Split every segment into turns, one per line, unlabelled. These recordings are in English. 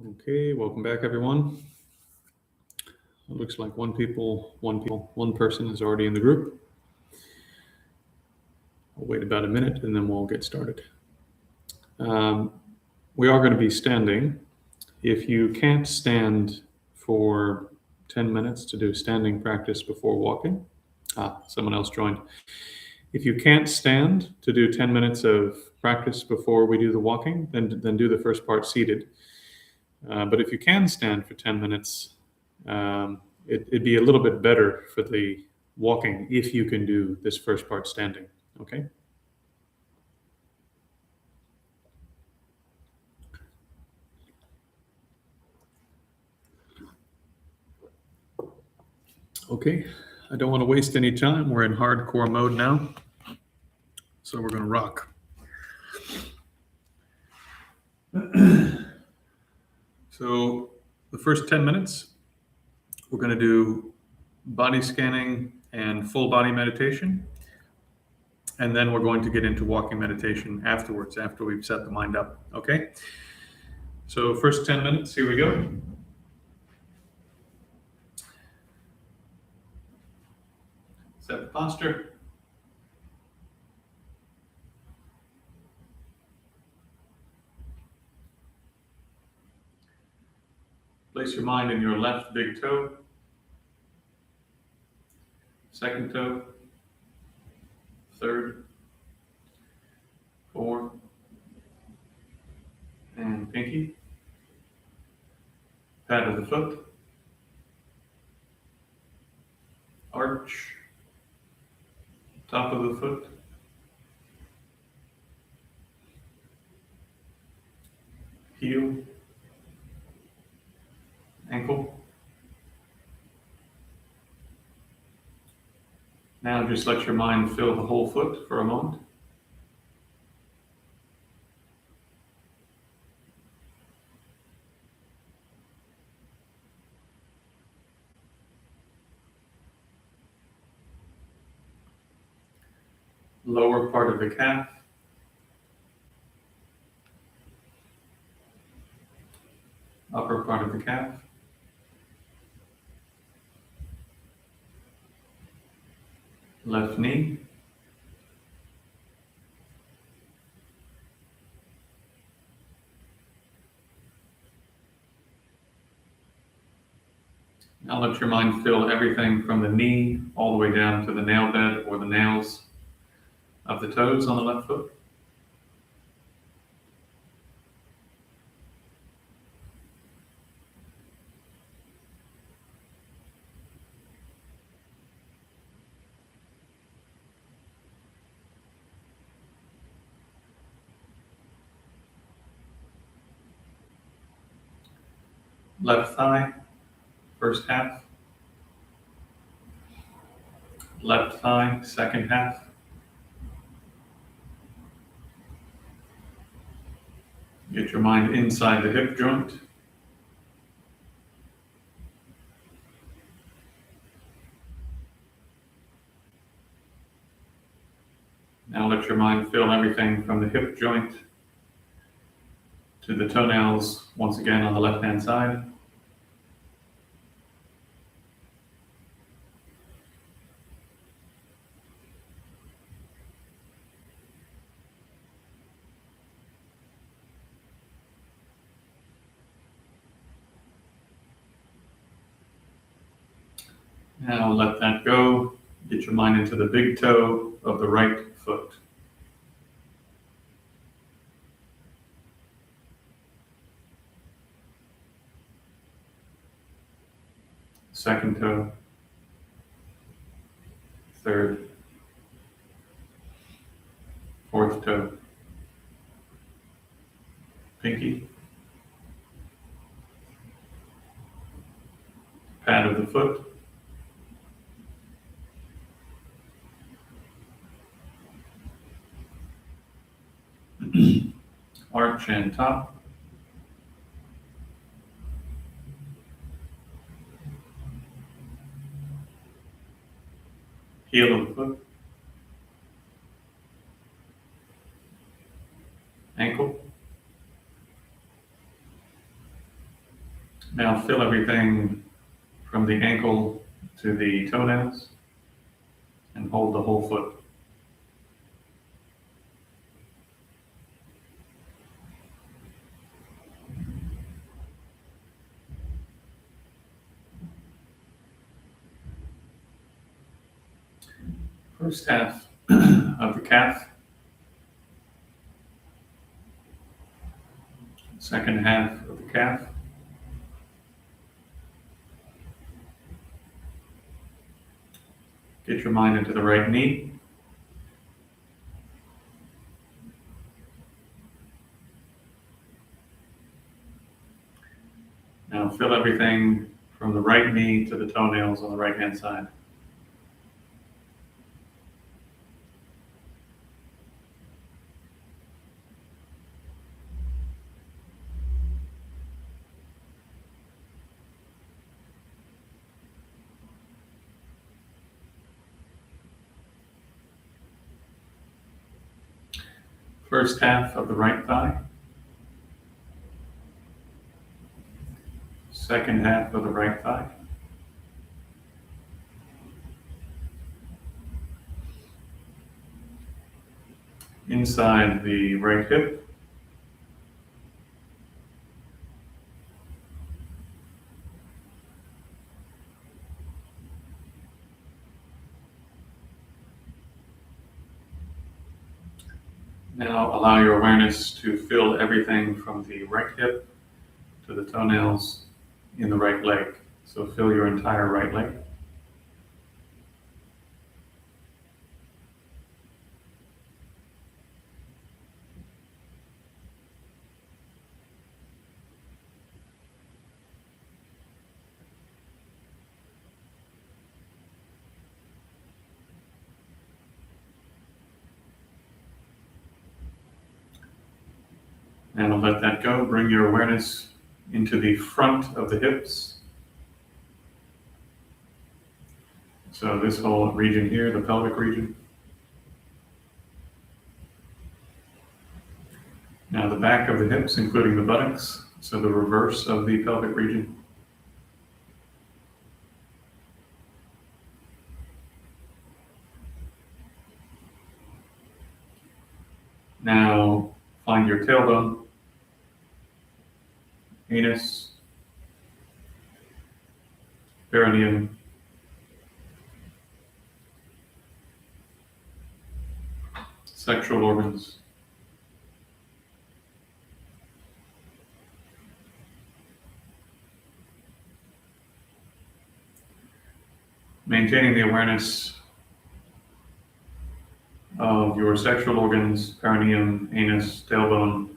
Okay, welcome back, everyone. It looks like one person is already in the group. I'll wait about a minute and then we'll get started. We are going to be standing. If you can't stand for 10 minutes to do standing practice before walking, someone else joined. If you can't stand to do 10 minutes of practice before we do the walking, then do the first part seated. But if you can stand for 10 minutes, it'd be a little bit better for the walking if you can do this first part standing, okay? Okay, I don't want to waste any time. We're in hardcore mode now, so we're going to rock. So the first 10 minutes, we're going to do body scanning and full body meditation. And then we're going to get into walking meditation afterwards, after we've set the mind up, okay? So first 10 minutes, here we go. Set the posture. Place your mind in your left big toe, second toe, third, fourth, and pinky. Pad of the foot, arch, top of the foot, heel, ankle. Now just let your mind fill the whole foot for a moment. Lower part of the calf, upper part of the calf, left knee, now let your mind fill everything from the knee all the way down to the nail bed or the nails of the toes on the left foot. Left thigh, first half. Left thigh, second half. Get your mind inside the hip joint. Now let your mind fill everything from the hip joint to the toenails, once again on the left-hand side. Now let that go. Get your mind into the big toe of the right foot. Second toe, third, fourth toe, pinky, pad of the foot, arch and top, heel of the foot, ankle, Now fill everything from the ankle to the toenails and hold the whole foot. First half of the calf, second half of the calf, get your mind into the right knee. Now fill everything from the right knee to the toenails on the right-hand side. First half of the right thigh, second half of the right thigh, inside the right hip, now allow your awareness to fill everything from the right hip to the toenails in the right leg. So fill your entire right leg. And I'll let that go. Bring your awareness into the front of the hips. So this whole region here, the pelvic region. Now the back of the hips, including the buttocks, so the reverse of the pelvic region. Now find your tailbone, anus, perineum, sexual organs, maintaining the awareness of your sexual organs, perineum, anus, tailbone.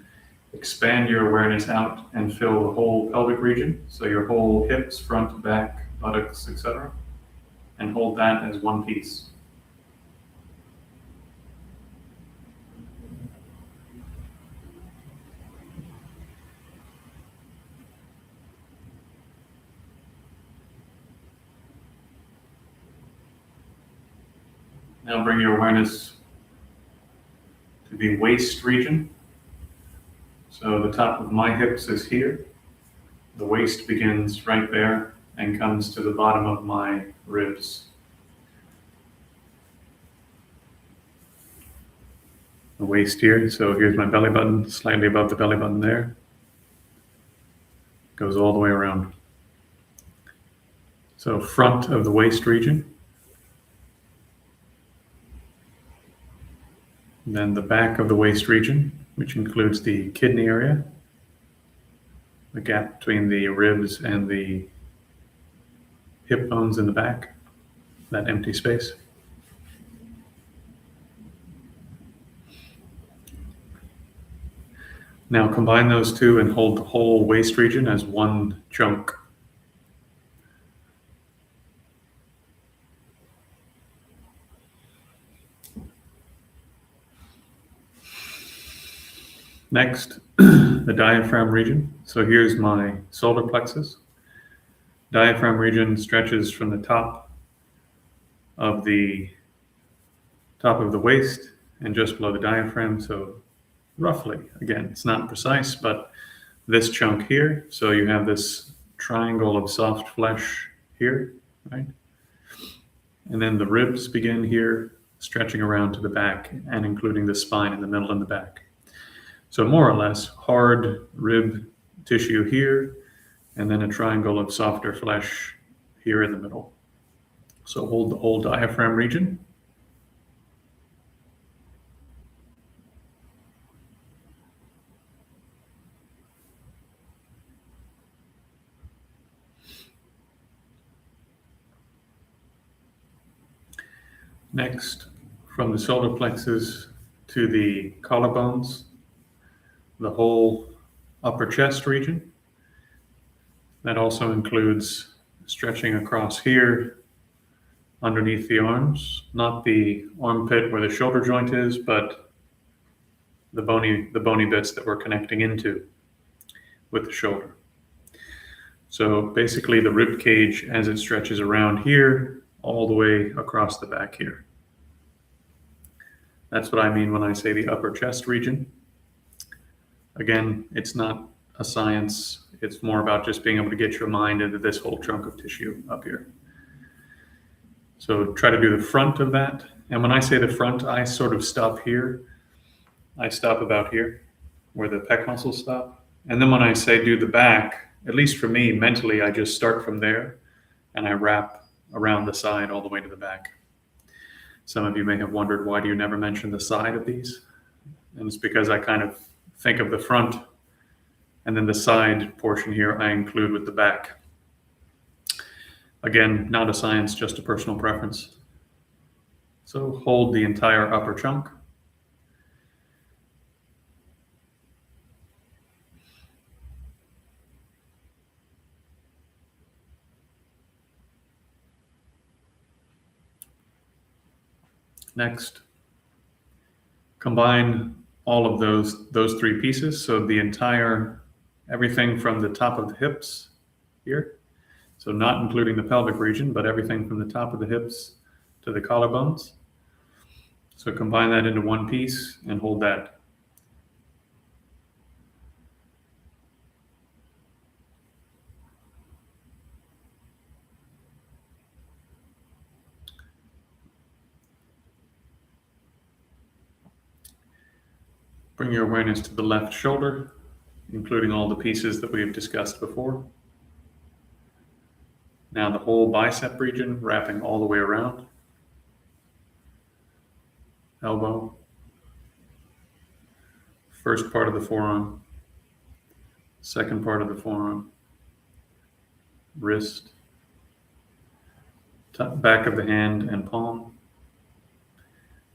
Expand your awareness out and fill the whole pelvic region, so your whole hips, front, back, buttocks, etc. And hold that as one piece. Now bring your awareness to the waist region. So the top of my hips is here. The waist begins right there and comes to the bottom of my ribs. The waist here, so here's my belly button, slightly above the belly button there. Goes all the way around. So front of the waist region. Then the back of the waist region, which includes the kidney area, the gap between the ribs and the hip bones in the back, that empty space. Now combine those two and hold the whole waist region as one chunk. Next, the diaphragm region. So here's my solar plexus. Diaphragm region stretches from the top of the waist and just below the diaphragm. So roughly, again, it's not precise, but this chunk here. So you have this triangle of soft flesh here, right? And then the ribs begin here, stretching around to the back and including the spine in the middle and the back. So more or less hard rib tissue here, and then a triangle of softer flesh here in the middle. So hold the whole diaphragm region. Next, from the solar plexus to the collarbones, the whole upper chest region. That also includes stretching across here underneath the arms, not the armpit where the shoulder joint is, but the bony bits that we're connecting into with the shoulder. So basically the rib cage as it stretches around here all the way across the back here. That's what I mean when I say the upper chest region. Again, it's not a science. It's more about just being able to get your mind into this whole chunk of tissue up here. So try to do the front of that. And when I say the front, I sort of stop here. I stop about here where the pec muscles stop. And then when I say do the back, at least for me, mentally, I just start from there and I wrap around the side all the way to the back. Some of you may have wondered, why do you never mention the side of these? And it's because I kind of think of the front and then the side portion here I include with the back. Again, not a science, just a personal preference. So hold the entire upper chunk. Next, combine all of those three pieces. So the entire, everything from the top of the hips here. So not including the pelvic region, but everything from the top of the hips to the collarbones. So combine that into one piece and hold that. Bring your awareness to the left shoulder, including all the pieces that we have discussed before. Now the whole bicep region, wrapping all the way around. Elbow. First part of the forearm. Second part of the forearm. Wrist. Back of the hand and palm.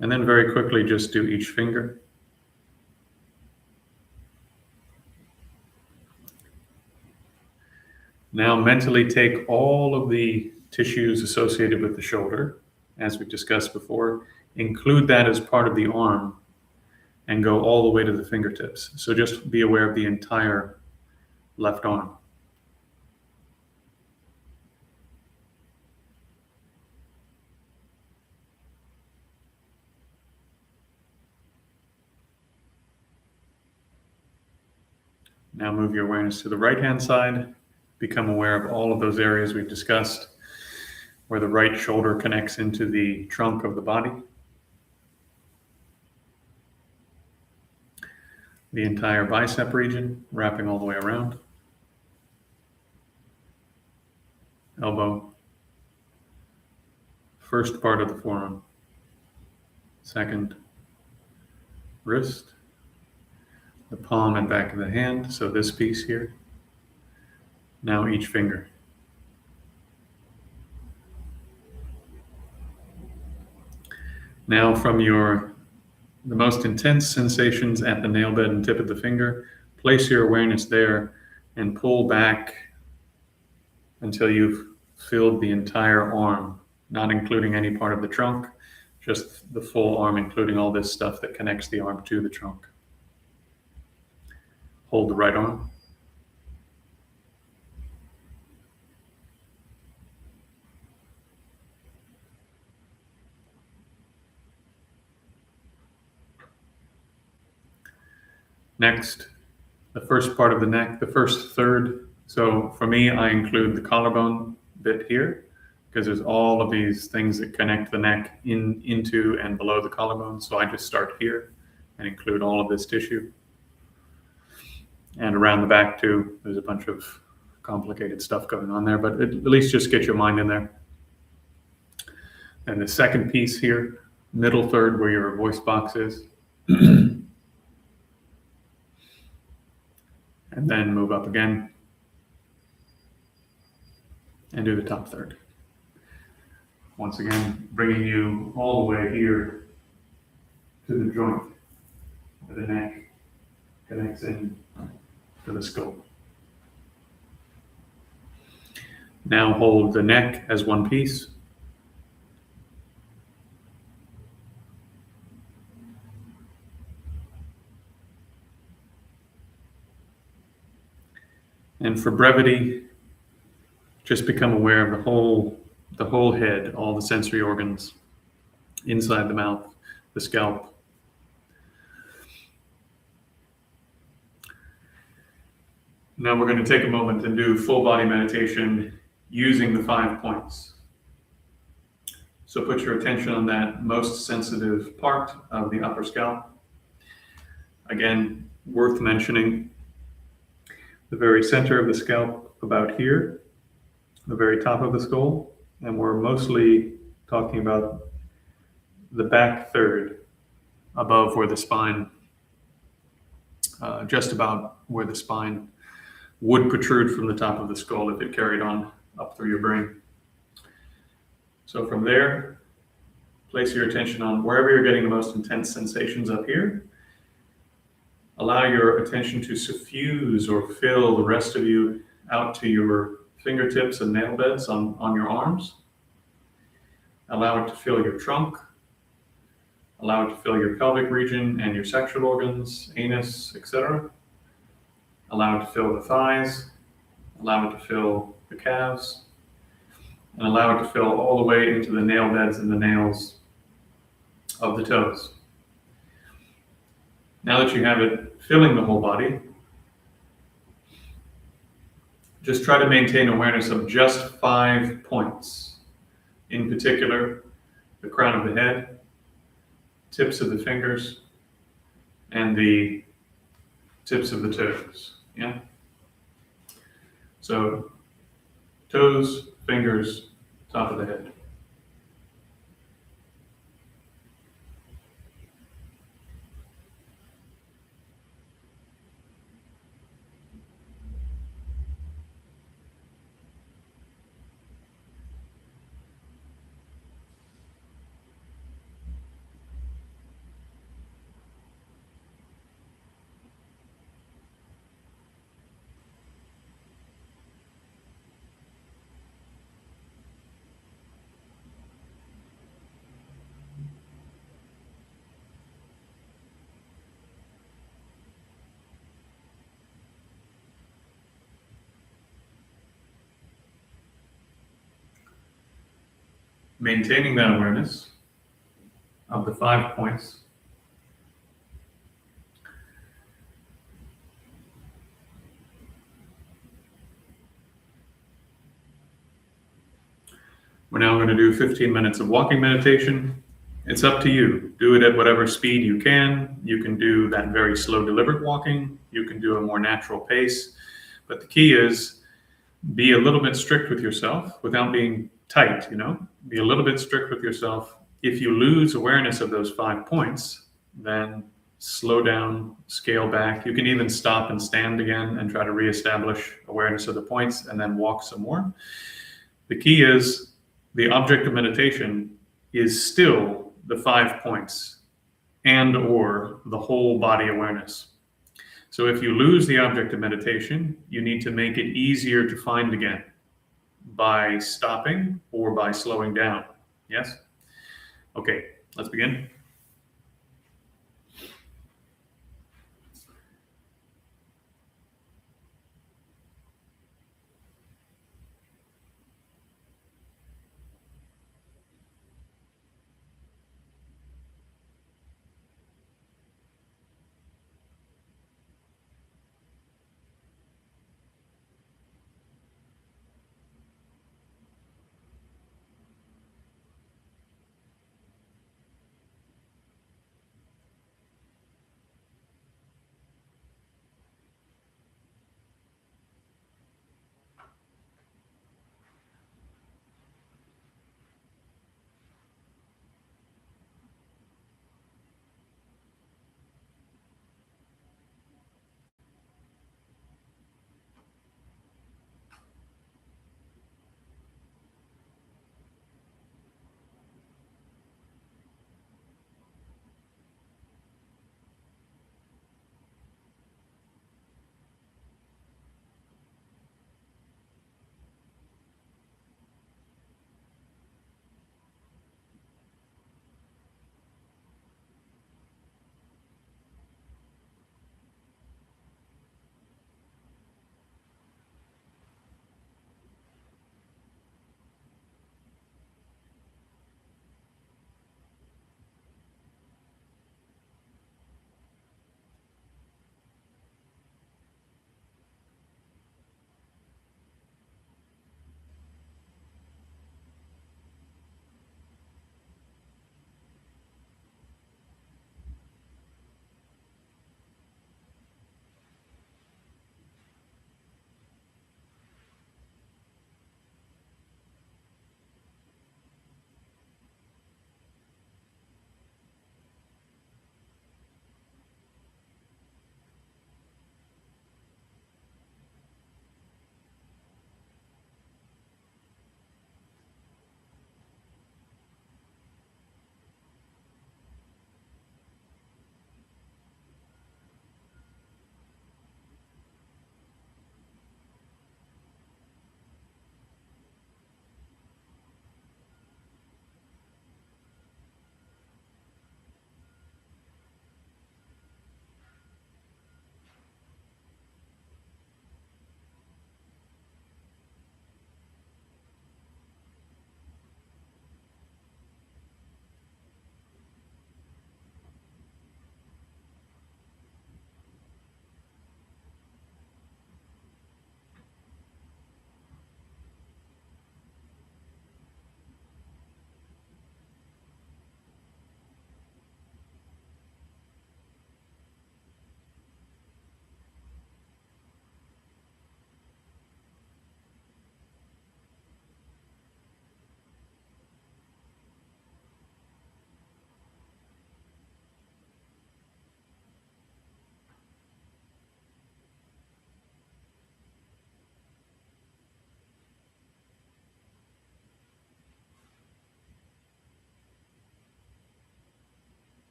And then very quickly just do each finger. Now mentally take all of the tissues associated with the shoulder, as we've discussed before, include that as part of the arm, and go all the way to the fingertips. So just be aware of the entire left arm. Now move your awareness to the right-hand side. Become aware of all of those areas we've discussed, where the right shoulder connects into the trunk of the body. The entire bicep region, wrapping all the way around. Elbow. First part of the forearm. Second. Wrist. The palm and back of the hand, so this piece here. Now each finger. Now from the most intense sensations at the nail bed and tip of the finger, place your awareness there and pull back until you've filled the entire arm, not including any part of the trunk, just the full arm, including all this stuff that connects the arm to the trunk. Hold the right arm. Next, the first part of the neck, the first third So for me, I include the collarbone bit here because there's all of these things that connect the neck into and below the collarbone. So I just start here and include all of this tissue. And around the back too, there's a bunch of complicated stuff going on there, but at least just get your mind in there. And the second piece here, middle third where your voice box is. And then move up again and do the top third. Once again, bringing you all the way here to the joint where the neck connects in to the skull. Now hold the neck as one piece. And for brevity, just become aware of the whole head, all the sensory organs inside the mouth, the scalp. Now we're going to take a moment and do full body meditation using the 5 points. So put your attention on that most sensitive part of the upper scalp. Again, worth mentioning, the very center of the scalp about here, the very top of the skull, and we're mostly talking about the back third above where the spine, just about where the spine would protrude from the top of the skull if it carried on up through your brain. So from there, place your attention on wherever you're getting the most intense sensations up here. Allow your attention to suffuse or fill the rest of you out to your fingertips and nail beds on your arms. Allow it to fill your trunk. Allow it to fill your pelvic region and your sexual organs, anus, etc. Allow it to fill the thighs. Allow it to fill the calves. And allow it to fill all the way into the nail beds and the nails of the toes. Now that you have it filling the whole body, just try to maintain awareness of just 5 points. In particular, the crown of the head, tips of the fingers, and the tips of the toes. Yeah? So, toes, fingers, top of the head. Maintaining that awareness of the 5 points, we're now going to do 15 minutes of walking meditation. It's up to you. Do it at whatever speed you can. You can do that very slow, deliberate walking. You can do a more natural pace. But the key is be a little bit strict with yourself without being tight, Be a little bit strict with yourself. If you lose awareness of those 5 points, then slow down, scale back. You can even stop and stand again and try to reestablish awareness of the points and then walk some more. The key is the object of meditation is still the 5 points and or the whole body awareness. So if you lose the object of meditation, you need to make it easier to find again by stopping or by slowing down. Yes? Okay, let's begin.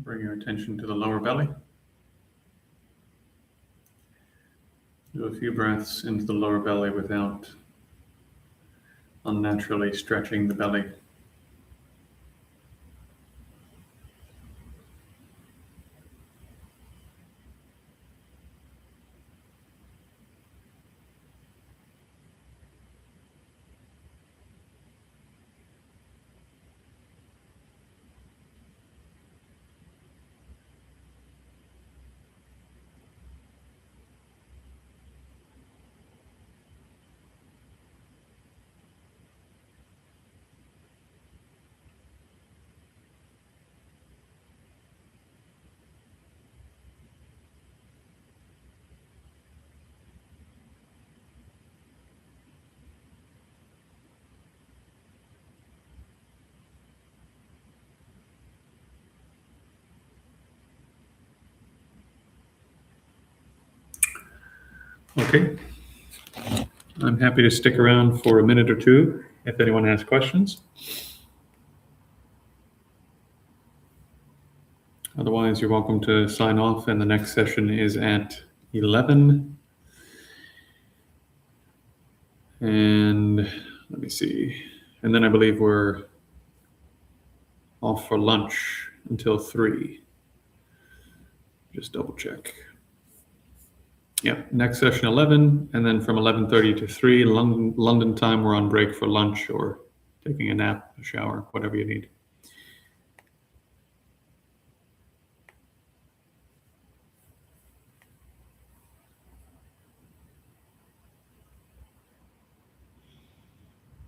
Bring your attention to the lower belly. Do a few breaths into the lower belly without unnaturally stretching the belly. Okay. I'm happy to stick around for a minute or two if anyone has questions. Otherwise, you're welcome to sign off, and the next session is at 11. And let me see. And then I believe we're off for lunch until 3. Just double check. Yeah, next session 11, and then from 11:30 to 3 London time, we're on break for lunch or taking a nap, a shower, whatever you need.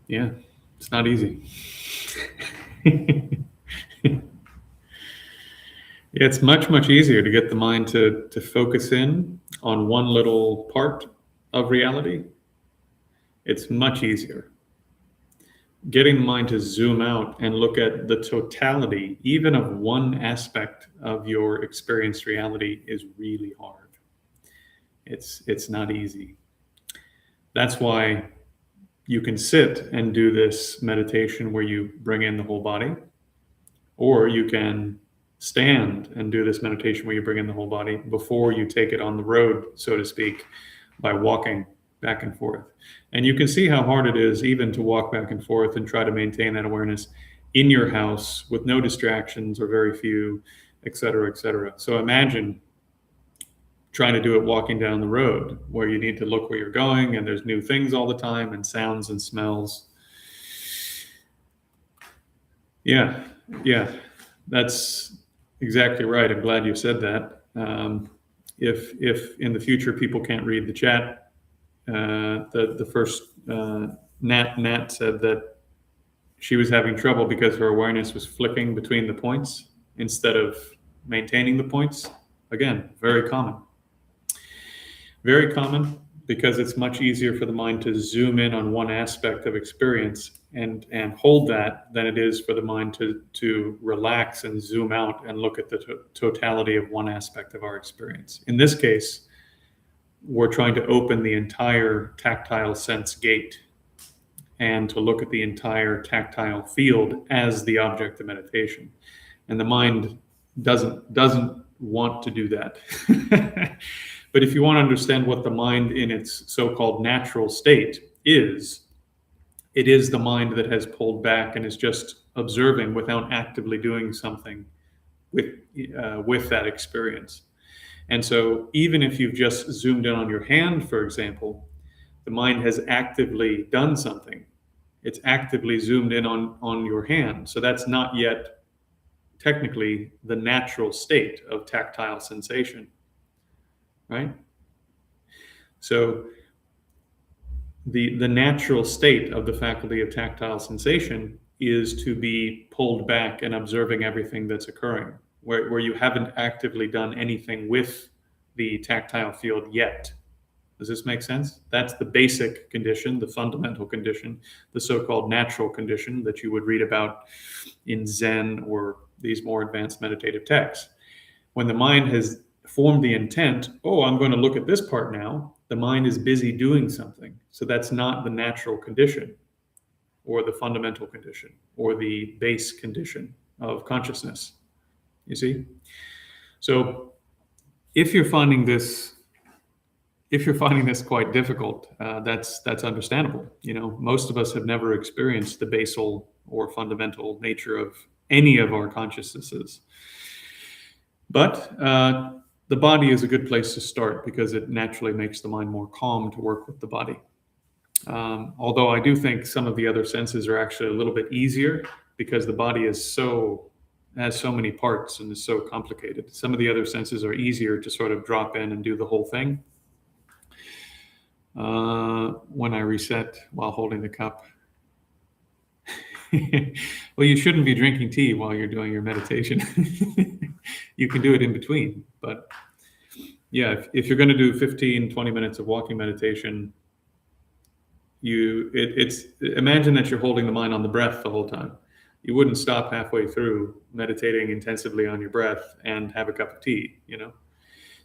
Yeah, it's not easy. It's much, much easier to get the mind to focus in on one little part of reality. It's much easier. Getting the mind to zoom out and look at the totality, even of one aspect of your experienced reality, is really hard. It's not easy. That's why you can sit and do this meditation where you bring in the whole body, or you can stand and do this meditation where you bring in the whole body before you take it on the road, so to speak, by walking back and forth. And you can see how hard it is even to walk back and forth and try to maintain that awareness in your house with no distractions or very few, et cetera, et cetera. So imagine trying to do it walking down the road where you need to look where you're going and there's new things all the time and sounds and smells. Yeah, that's exactly right. I'm glad you said that. If in the future people can't read the chat, the first Nat said that she was having trouble because her awareness was flicking between the points instead of maintaining the points. Again, very common. Very common because it's much easier for the mind to zoom in on one aspect of experience and hold that than it is for the mind to relax and zoom out and look at the totality of one aspect of our experience. In this case, we're trying to open the entire tactile sense gate and to look at the entire tactile field as the object of meditation. And the mind doesn't want to do that. But if you want to understand what the mind in its so-called natural state is, it is the mind that has pulled back and is just observing without actively doing something with that experience. And so even if you've just zoomed in on your hand, for example, the mind has actively done something. It's actively zoomed in on your hand. So that's not yet technically the natural state of tactile sensation, right? So the natural state of the faculty of tactile sensation is to be pulled back and observing everything that's occurring, where you haven't actively done anything with the tactile field yet. Does this make sense? That's the basic condition, the fundamental condition, the so-called natural condition that you would read about in Zen or these more advanced meditative texts. When the mind has formed the intent, I'm going to look at this part now, the mind is busy doing something. So that's not the natural condition or the fundamental condition or the base condition of consciousness. you see? So if you're finding this quite difficult, that's understandable. Most of us have never experienced the basal or fundamental nature of any of our consciousnesses. But the body is a good place to start because it naturally makes the mind more calm to work with the body. Although I do think some of the other senses are actually a little bit easier because the body has so many parts and is so complicated. Some of the other senses are easier to sort of drop in and do the whole thing. When I reset while holding the cup. Well, you shouldn't be drinking tea while you're doing your meditation. You can do it in between. But yeah, if you're going to do 15, 20 minutes of walking meditation, imagine that you're holding the mind on the breath the whole time. You wouldn't stop halfway through meditating intensively on your breath and have a cup of tea,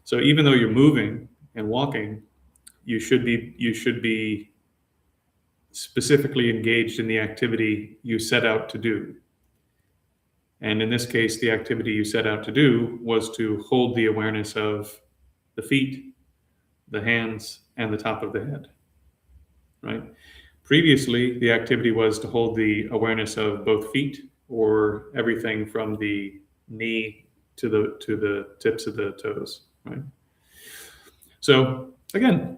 So even though you're moving and walking, you should be specifically engaged in the activity you set out to do. And in this case, the activity you set out to do was to hold the awareness of the feet, the hands, and the top of the head, right? Previously, the activity was to hold the awareness of both feet, or everything from the knee to the tips of the toes, right? So again,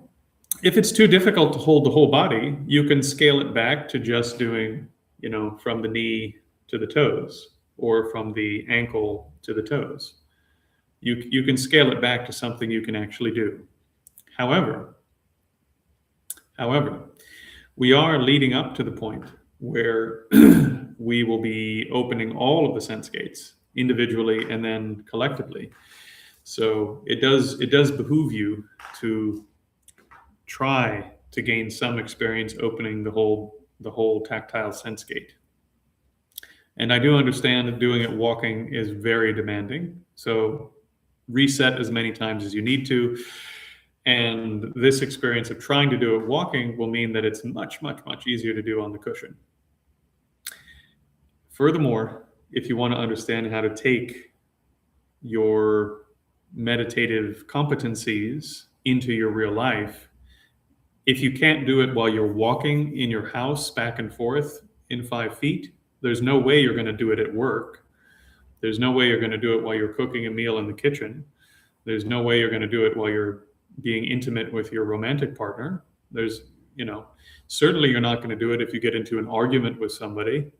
if it's too difficult to hold the whole body, you can scale it back to just doing, from the knee to the toes, or from the ankle to the toes. You can scale it back to something you can actually do. However, we are leading up to the point where we will be opening all of the sense gates individually and then collectively. So it does behoove you to try to gain some experience opening the whole tactile sense gate. And I do understand that doing it walking is very demanding. So reset as many times as you need to. And this experience of trying to do it walking will mean that it's much, much, much easier to do on the cushion. Furthermore, if you want to understand how to take your meditative competencies into your real life, if you can't do it while you're walking in your house back and forth in 5 feet, there's no way you're going to do it at work. There's no way you're going to do it while you're cooking a meal in the kitchen. There's no way you're going to do it while you're being intimate with your romantic partner. Certainly you're not going to do it if you get into an argument with somebody.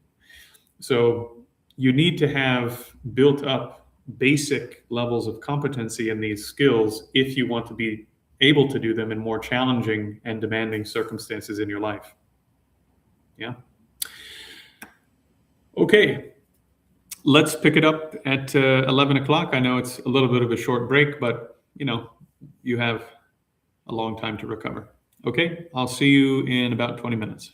So you need to have built up basic levels of competency in these skills if you want to be able to do them in more challenging and demanding circumstances in your life. Yeah. Okay. Let's pick it up at 11 o'clock. I know it's a little bit of a short break, but you have a long time to recover. Okay. I'll see you in about 20 minutes.